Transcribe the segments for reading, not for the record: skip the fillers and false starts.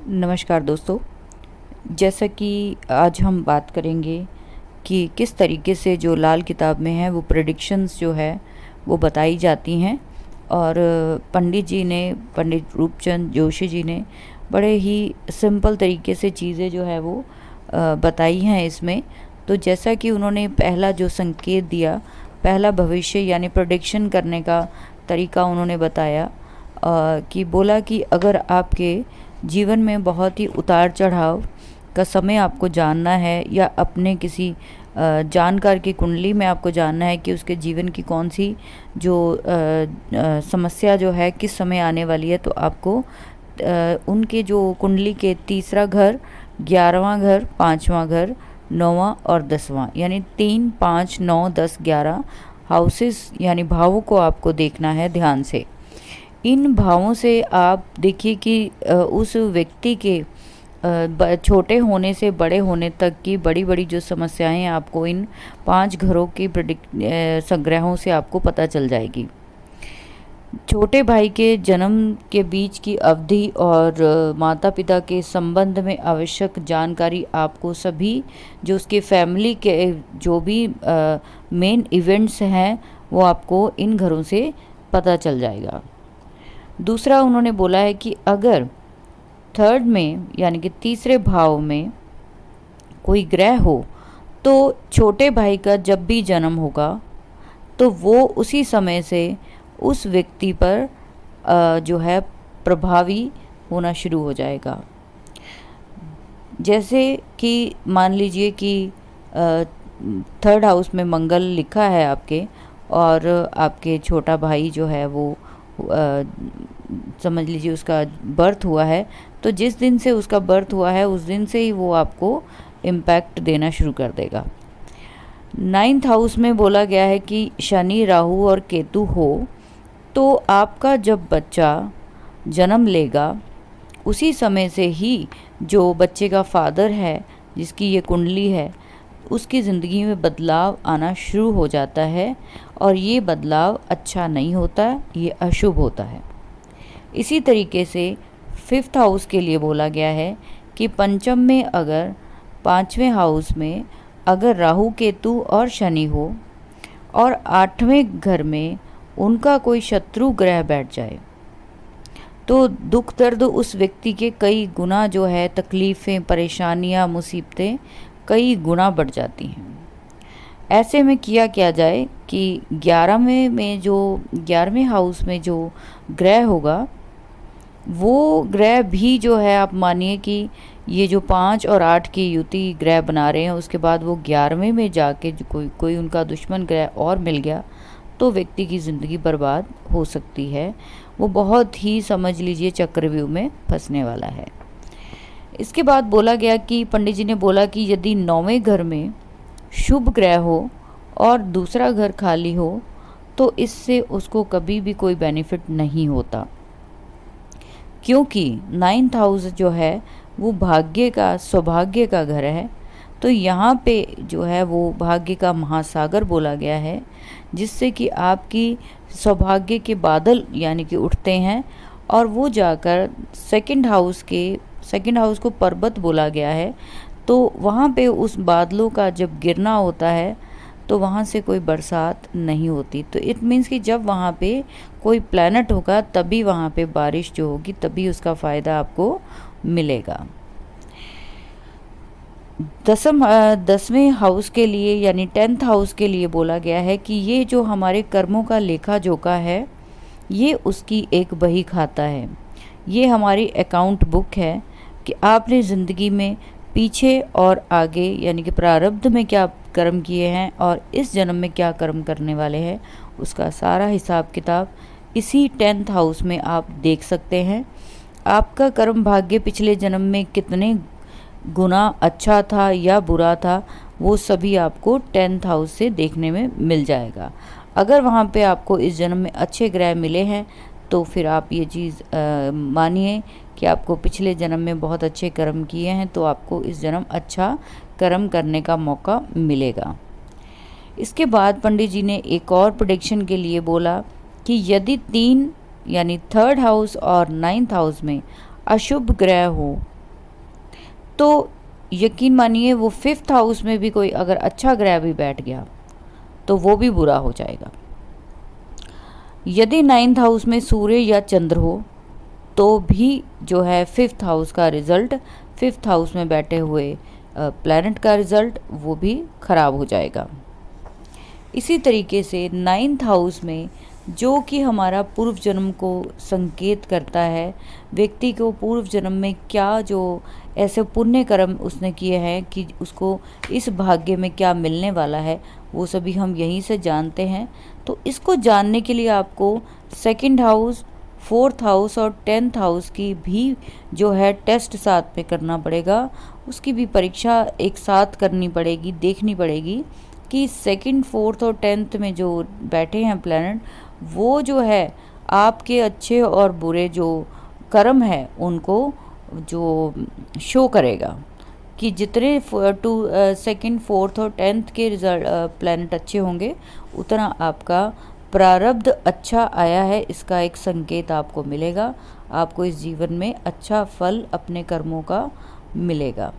नमस्कार दोस्तों। जैसा कि आज हम बात करेंगे कि किस तरीके से जो लाल किताब में है वो प्रेडिक्शंस जो है वो बताई जाती हैं और पंडित रूपचंद जोशी जी ने बड़े ही सिंपल तरीके से चीज़ें जो है वो बताई हैं इसमें। तो जैसा कि उन्होंने पहला जो संकेत दिया, पहला भविष्य यानी प्रेडिक्शन करने का तरीका उन्होंने बताया कि बोला कि अगर आपके जीवन में बहुत ही उतार चढ़ाव का समय आपको जानना है या अपने किसी जानकार की कुंडली में आपको जानना है कि उसके जीवन की कौन सी जो समस्या जो है किस समय आने वाली है, तो आपको उनके जो कुंडली के तीसरा घर, 11वां घर, 5वां घर, 9वां और 10वां यानी 3, 5, 9, 10, 11 हाउसेस यानी भावों को आपको देखना है ध्यान से। इन भावों से आप देखिए कि उस व्यक्ति के छोटे होने से बड़े होने तक की बड़ी बड़ी जो समस्याएं आपको इन 5 घरों की संग्रहों से आपको पता चल जाएगी। छोटे भाई के जन्म के बीच की अवधि और माता पिता के संबंध में आवश्यक जानकारी आपको सभी जो उसके फैमिली के जो भी मेन इवेंट्स हैं वो आपको इन घरों से पता चल जाएगा। दूसरा उन्होंने बोला है कि अगर थर्ड में यानी कि तीसरे भाव में कोई ग्रह हो तो छोटे भाई का जब भी जन्म होगा तो वो उसी समय से उस व्यक्ति पर जो है प्रभावी होना शुरू हो जाएगा। जैसे कि मान लीजिए कि थर्ड हाउस में मंगल लिखा है आपके और आपके छोटा भाई जो है वो समझ लीजिए उसका बर्थ हुआ है, तो जिस दिन से उसका बर्थ हुआ है उस दिन से ही वो आपको इम्पैक्ट देना शुरू कर देगा। 9th हाउस में बोला गया है कि शनि, राहु और केतु हो तो आपका जब बच्चा जन्म लेगा उसी समय से ही जो बच्चे का फादर है जिसकी ये कुंडली है उसकी ज़िंदगी में बदलाव आना शुरू हो जाता है और ये बदलाव अच्छा नहीं होता, ये अशुभ होता है। इसी तरीके से 5th हाउस के लिए बोला गया है कि पंचम में अगर 5वें हाउस में अगर राहु, केतु और शनि हो और 8वें घर में उनका कोई शत्रु ग्रह बैठ जाए तो दुख दर्द उस व्यक्ति के कई गुना जो है तकलीफ़ें, परेशानियां, मुसीबतें कई गुना बढ़ जाती हैं। ऐसे में किया क्या जाए कि 11वें हाउस में जो ग्रह होगा वो ग्रह भी जो है आप मानिए कि ये जो 5 और 8 की युति ग्रह बना रहे हैं उसके बाद वो 11वें में जाके जो कोई उनका दुश्मन ग्रह और मिल गया तो व्यक्ति की ज़िंदगी बर्बाद हो सकती है। वो बहुत ही समझ लीजिए चक्रव्यूह में फंसने वाला है। इसके बाद बोला गया कि पंडित जी ने बोला कि यदि 9वें घर में शुभ ग्रह हो और दूसरा घर खाली हो तो इससे उसको कभी भी कोई बेनिफिट नहीं होता, क्योंकि 9th हाउस जो है वो भाग्य का, सौभाग्य का घर है। तो यहाँ पे जो है वो भाग्य का महासागर बोला गया है जिससे कि आपकी सौभाग्य के बादल यानी कि उठते हैं और वो जाकर सेकंड हाउस को पर्वत बोला गया है। तो वहाँ पे उस बादलों का जब गिरना होता है तो वहाँ से कोई बरसात नहीं होती। तो इट मीन्स कि जब वहाँ पे कोई प्लैनेट होगा तभी वहाँ पे बारिश जो होगी तभी उसका फ़ायदा आपको मिलेगा। 10वें हाउस के लिए यानी 10th हाउस के लिए बोला गया है कि ये जो हमारे कर्मों का लेखा जोखा है ये उसकी एक बही खाता है। ये हमारी अकाउंट बुक है कि आपने ज़िंदगी में पीछे और आगे यानी कि प्रारब्ध में क्या कर्म किए हैं और इस जन्म में क्या कर्म करने वाले हैं उसका सारा हिसाब किताब इसी 10th हाउस में आप देख सकते हैं। आपका कर्म भाग्य पिछले जन्म में कितने गुना अच्छा था या बुरा था वो सभी आपको 10th हाउस से देखने में मिल जाएगा। अगर वहाँ पे आपको इस जन्म में अच्छे ग्रह मिले हैं तो फिर आप ये चीज़ मानिए कि आपको पिछले जन्म में बहुत अच्छे कर्म किए हैं तो आपको इस जन्म अच्छा कर्म करने का मौका मिलेगा। इसके बाद पंडित जी ने एक और प्रेडिक्शन के लिए बोला कि यदि 3 यानी 3rd हाउस और 9th हाउस में अशुभ ग्रह हो तो यकीन मानिए वो 5th हाउस में भी कोई अगर अच्छा ग्रह भी बैठ गया तो वो भी बुरा हो जाएगा। यदि 9th हाउस में सूर्य या चंद्र हो तो भी जो है 5th हाउस का रिज़ल्ट, 5th हाउस में बैठे हुए प्लैनेट का रिज़ल्ट वो भी ख़राब हो जाएगा। इसी तरीके से 9th हाउस में जो कि हमारा पूर्व जन्म को संकेत करता है, व्यक्ति को पूर्व जन्म में क्या जो ऐसे पुण्य कर्म उसने किए हैं कि उसको इस भाग्य में क्या मिलने वाला है, वो सभी हम यहीं से जानते हैं। तो इसको जानने के लिए आपको 2nd हाउस, 4th हाउस और 10th हाउस की भी जो है टेस्ट साथ में करना पड़ेगा, उसकी भी परीक्षा एक साथ करनी पड़ेगी, देखनी पड़ेगी कि 2nd, 4th और 10th में जो बैठे हैं प्लैनेट वो जो है आपके अच्छे और बुरे जो कर्म है उनको जो शो करेगा कि जितने 2nd, 4th और 10th के रिजल्ट प्लैनेट अच्छे होंगे उतना आपका प्रारब्ध अच्छा आया है, इसका एक संकेत आपको मिलेगा। आपको इस जीवन में अच्छा फल अपने कर्मों का मिलेगा।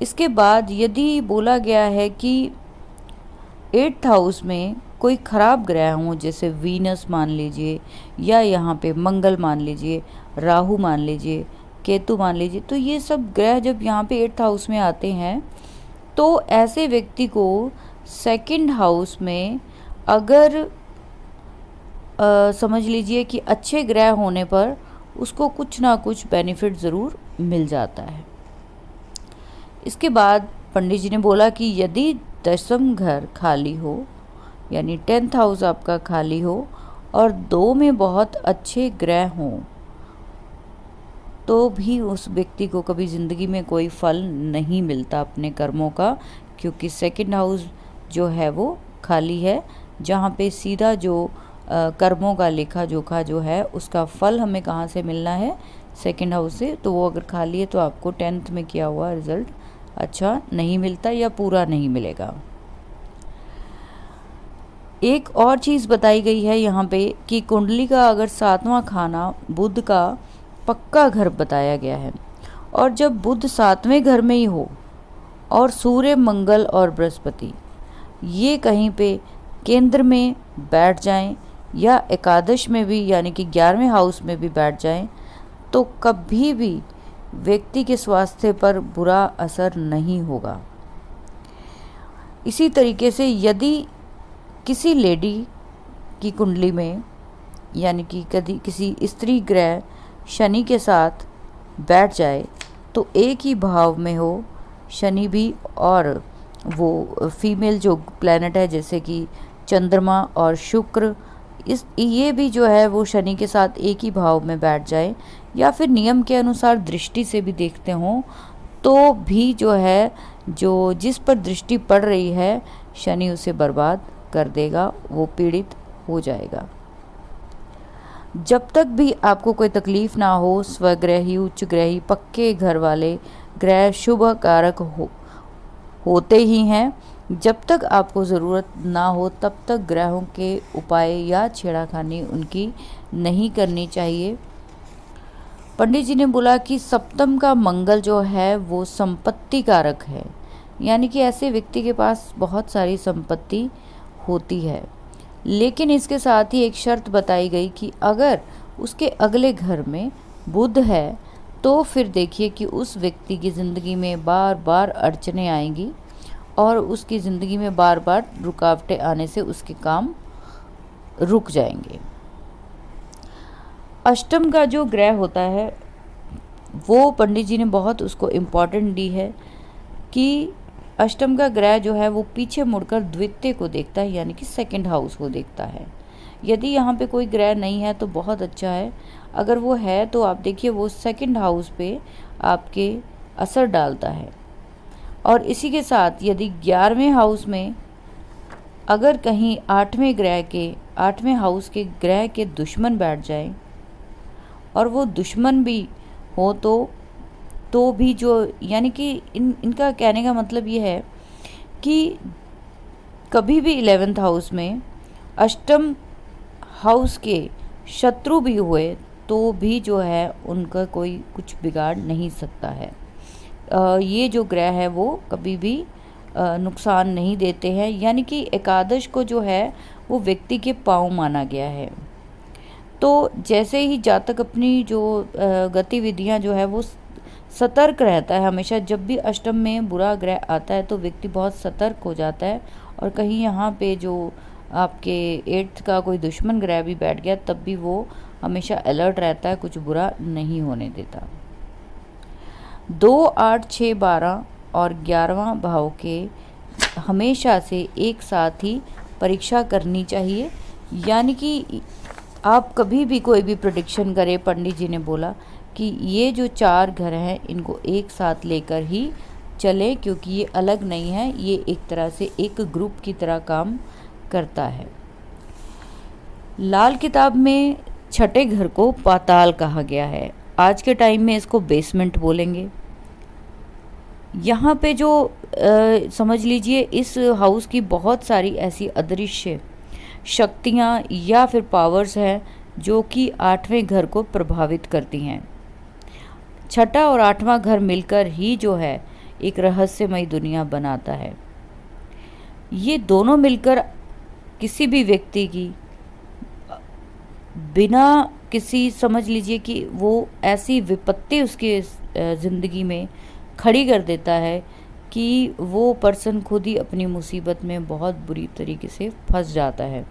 इसके बाद यदि बोला गया है कि 8th हाउस में कोई ख़राब ग्रह हों, जैसे वीनस मान लीजिए या यहाँ पे मंगल मान लीजिए, राहु मान लीजिए, केतु मान लीजिए, तो ये सब ग्रह जब यहाँ पे 8th हाउस में आते हैं तो ऐसे व्यक्ति को 2nd हाउस में अगर समझ लीजिए कि अच्छे ग्रह होने पर उसको कुछ ना कुछ बेनिफिट ज़रूर मिल जाता है। इसके बाद पंडित जी ने बोला कि यदि 10th घर खाली हो, यानी 10th हाउस आपका खाली हो और 2 में बहुत अच्छे ग्रह हों तो भी उस व्यक्ति को कभी ज़िंदगी में कोई फल नहीं मिलता अपने कर्मों का, क्योंकि 2nd हाउस जो है वो खाली है, जहाँ पे सीधा जो कर्मों का लेखा जोखा जो है उसका फल हमें कहाँ से मिलना है, 2nd हाउस से। तो वो अगर खाली है तो आपको 10th में किया हुआ रिज़ल्ट अच्छा नहीं मिलता या पूरा नहीं मिलेगा। एक और चीज़ बताई गई है यहाँ पे कि कुंडली का अगर 7वां खाना बुध का पक्का घर बताया गया है, और जब बुध 7वें घर में ही हो और सूर्य, मंगल और बृहस्पति ये कहीं पे केंद्र में बैठ जाएं या एकादश में भी यानी कि 11वें हाउस में भी बैठ जाएं तो कभी भी व्यक्ति के स्वास्थ्य पर बुरा असर नहीं होगा। इसी तरीके से यदि किसी लेडी की कुंडली में यानी कि कभी किसी स्त्री ग्रह शनि के साथ बैठ जाए तो एक ही भाव में हो शनि भी, और वो फीमेल जो प्लैनेट है जैसे कि चंद्रमा और शुक्र, ये भी जो है वो शनि के साथ एक ही भाव में बैठ जाए या फिर नियम के अनुसार दृष्टि से भी देखते हों तो भी जो है जो जिस पर दृष्टि पड़ रही है शनि उसे बर्बाद कर देगा, वो पीड़ित हो जाएगा। जब तक भी आपको कोई तकलीफ़ ना हो, स्वग्रही, उच्च ग्रही, पक्के घर वाले ग्रह शुभ कारक होते ही हैं। जब तक आपको ज़रूरत ना हो तब तक ग्रहों के उपाय या छेड़ाखानी उनकी नहीं करनी चाहिए। पंडित जी ने बोला कि सप्तम का मंगल जो है वो संपत्ति कारक है, यानी कि ऐसे व्यक्ति के पास बहुत सारी संपत्ति होती है, लेकिन इसके साथ ही एक शर्त बताई गई कि अगर उसके अगले घर में बुध है तो फिर देखिए कि उस व्यक्ति की ज़िंदगी में बार बार अड़चनें आएंगी और उसकी ज़िंदगी में बार बार रुकावटें आने से उसके काम रुक जाएंगे। अष्टम का जो ग्रह होता है वो पंडित जी ने बहुत उसको इम्पोर्टेंट दी है कि अष्टम का ग्रह जो है वो पीछे मुड़कर द्वितीय को देखता है, यानी कि 2nd हाउस को देखता है। यदि यहाँ पे कोई ग्रह नहीं है तो बहुत अच्छा है, अगर वो है तो आप देखिए वो 2nd हाउस पे आपके असर डालता है। और इसी के साथ यदि 11वें हाउस में अगर कहीं 8वें हाउस के ग्रह के दुश्मन बैठ जाए और वो दुश्मन भी हो तो भी जो यानी कि इनका कहने का मतलब ये है कि कभी भी 11th हाउस में अष्टम हाउस के शत्रु भी हुए तो भी जो है उनका कोई कुछ बिगाड़ नहीं सकता है। ये जो ग्रह है वो कभी भी नुकसान नहीं देते हैं, यानी कि एकादश को जो है वो व्यक्ति के पाँव माना गया है। तो जैसे ही जातक अपनी जो गतिविधियां जो है वो सतर्क रहता है हमेशा, जब भी अष्टम में बुरा ग्रह आता है तो व्यक्ति बहुत सतर्क हो जाता है, और कहीं यहाँ पे जो आपके 8th का कोई दुश्मन ग्रह भी बैठ गया तब भी वो हमेशा अलर्ट रहता है, कुछ बुरा नहीं होने देता। 2, 8, 6, 12 और 11वां भाव के हमेशा से एक साथ ही परीक्षा करनी चाहिए, यानी कि आप कभी भी कोई भी प्रेडिक्शन करें, पंडित जी ने बोला कि ये जो 4 घर हैं इनको एक साथ लेकर ही चलें, क्योंकि ये अलग नहीं है, ये एक तरह से एक ग्रुप की तरह काम करता है। लाल किताब में छठे घर को पाताल कहा गया है, आज के टाइम में इसको बेसमेंट बोलेंगे। यहाँ पे जो समझ लीजिए इस हाउस की बहुत सारी ऐसी अदृश्य शक्तियाँ या फिर पावर्स हैं जो कि 8वें घर को प्रभावित करती हैं। छठा और 8वां घर मिलकर ही जो है एक रहस्यमयी दुनिया बनाता है। ये दोनों मिलकर किसी भी व्यक्ति की बिना किसी, समझ लीजिए कि वो ऐसी विपत्ति उसके ज़िंदगी में खड़ी कर देता है कि वो पर्सन खुद ही अपनी मुसीबत में बहुत बुरी तरीके से फंस जाता है।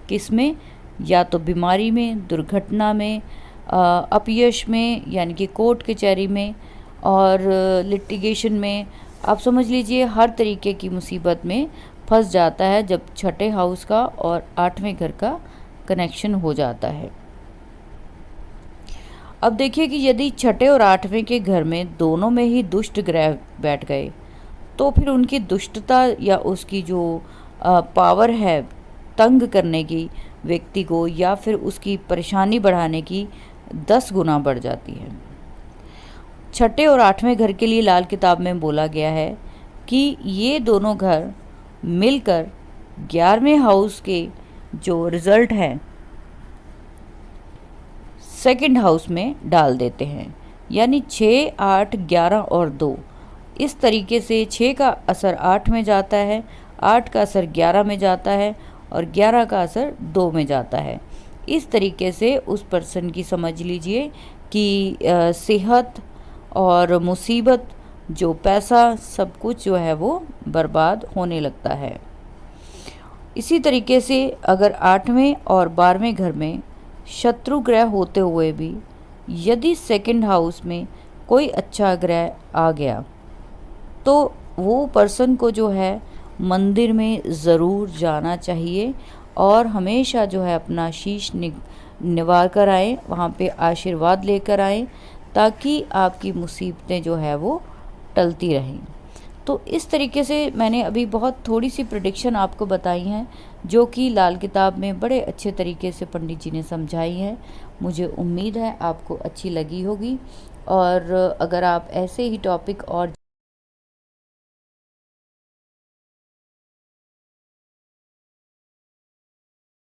किसमें? या तो बीमारी में, दुर्घटना में, अपयश में यानी कि कोर्ट कचहरी में, और लिटिगेशन में। आप समझ लीजिए हर तरीके की मुसीबत में फंस जाता है जब छठे हाउस का और 8वें घर का कनेक्शन हो जाता है। अब देखिए कि यदि छठे और 8वें के घर में दोनों में ही दुष्ट ग्रह बैठ गए तो फिर उनकी दुष्टता या उसकी जो पावर है तंग करने की व्यक्ति को या फिर उसकी परेशानी बढ़ाने की 10 गुना बढ़ जाती है। छठे और 8वें घर के लिए लाल किताब में बोला गया है कि ये दोनों घर मिलकर 11वें हाउस के जो रिज़ल्ट हैं सेकंड हाउस में डाल देते हैं, यानी 6, 8, 11 और 2। इस तरीके से 6 का असर 8 में जाता है, 8 का असर 11 में जाता है और 11 का असर 2 में जाता है। इस तरीके से उस पर्सन की समझ लीजिए कि सेहत और मुसीबत, जो पैसा, सब कुछ जो है वो बर्बाद होने लगता है। इसी तरीके से अगर 8वें और 12वें घर में शत्रु ग्रह होते हुए भी यदि सेकंड हाउस में कोई अच्छा ग्रह आ गया तो वो पर्सन को जो है मंदिर में ज़रूर जाना चाहिए और हमेशा जो है अपना शीश निवार कर आए, वहाँ पे आशीर्वाद लेकर आए, ताकि आपकी मुसीबतें जो है वो टलती रहें। तो इस तरीके से मैंने अभी बहुत थोड़ी सी प्रेडिक्शन आपको बताई हैं जो कि लाल किताब में बड़े अच्छे तरीके से पंडित जी ने समझाई है। मुझे उम्मीद है आपको अच्छी लगी होगी, और अगर आप ऐसे ही टॉपिक और